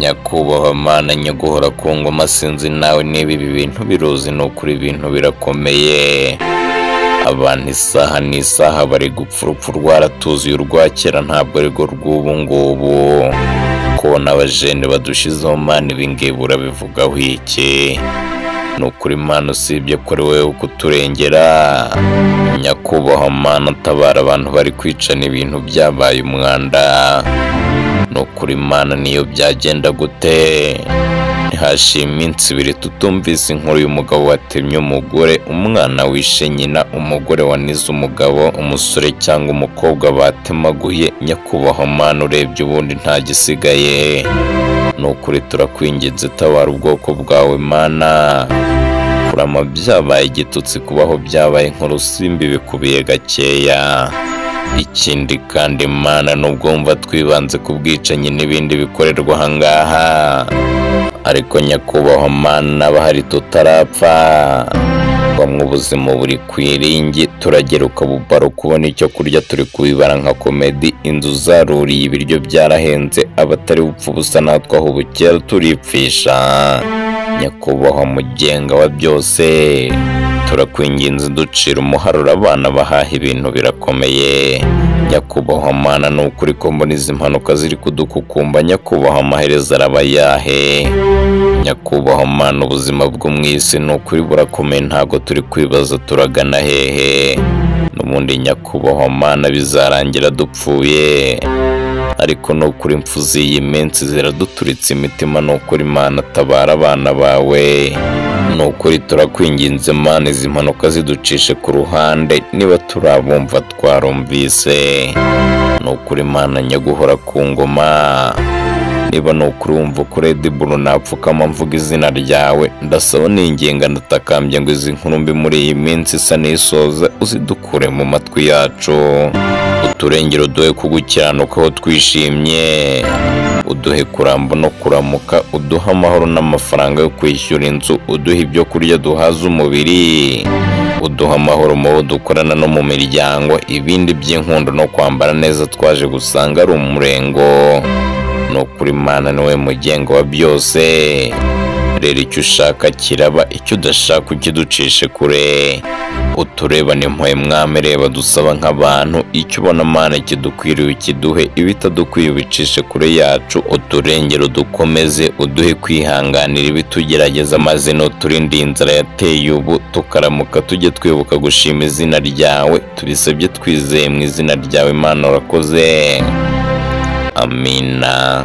Nyakubahwa Mana nyaguhora ku ngoma, sinzi nawe niba ibi bintu biruzi, ni ukuri ibintu birakomeye. Abantu isaha n'isaha bari gupfa, urupfu rwaratuzuye, urwa kera ntabwo arirwo rw'ubu ngubu. Kubona abajene badushizeho Mana, ibi ngibi urabivugaho iki? Ni ukuri Mana, usibye ko ari wowe kuturengera. Nyakubahwa Mana, tabara abantu bari kwicana, ibintu byabaye umwanda. Ni ukuri Mana, niyo byagenda gute? Ntihashira iminsi ibiri tutumvise inkuru y'umugabo watemye umugore, umwana wishe nyina, umugore wanize umugabo, umusore cyangwa umukobwa batemaguye. Nyakubahwa Mana, urebye ubundi nta gisigaye. Ni ukuri turakwinginze, tabara ubwoko bwawe Mana. Kurama byabaye igitutsi, kubaho byabaye nk'urusimbi bikubiye gakeya. Ikindi kandi Mana, nubwo wumva twibanze ku bwicanyi n'ibindi bikorerwa ahangaha, ariko Nyakubahwa Mana, bahari tutarapfa. Bamwe ubuzima buri ku iringi, turagera ukabubara kubona icyo kurya, turi kubibara nka komedi. Inzu zaruriye, ibiryo byarahenze, abatari bupfa ubusa natwe aho bukera turipfisha. Nyakubahwa mugenga wa byose, turakwinginze ducira umuharuro, abana bahaha, ibintu birakomeye. Nyakubahwa Mana, ni ukuri ko mbona izi mpanuka ziri kudukukumba. Nyakubahwa amaherezo araba yahe? Nyakubahwa Mana, ubuzima bwo mu isi ni ukuri burakomeye, ntabwo turi kwibaza turagana hehe. N'ubundi Nyakubahwa Mana, bizarangira dupfuye, ariko ni ukuri impfu z'iyi minsi ziraduturitse imitima. Ni ukuri Mana, tabara abana bawe. Ni ukuri turakwinginze Mana, izi mpanuka ziducishe ku ruhande, niba turabumva twarumvise. Ni ukuri Mana nyaguhora ku ngoma, niba ni ukuri wumva kuri Diburu napfukama mvuga izina ryawe, ndasaba ninginga ndatakambye ngo izi nkuru mbi muri iyi minsi isa n'isoza uzidukure mu matwi yacu. Uturengero duhe kugukiranuka aho twishimye, uduhe kuramba no kuramuka, uduhe amahoro n'amafaranga yo kwishyura inzu, uduhe ibyo kurya duhaza umubiri, uduha amahoro mu bo dukorana no mu miryango. Ibindi by'inkundo no kwambara neza twaje gusanga ari umurengo. Ni ukuri Mana, niwe mugenga wa byose. Rero icyo ushaka kiraba, icyo udashaka ukiducishe kure. Uturebane impuhwe Mwami, reba dusaba nk'abantu. Icyo ubona Mana kidukwiriye ukiduhe, ibitadukwiye ubicishe kure yacu. Uturengero dukomeze, uduhe kwihanganira ibitugerageza, maze nuturinde inzara yateye ubu, tukaramuka tujye twibuka gushima izina ryawe. Tubisabye twizeye mu izina ryawe Mana, urakoze. Amina.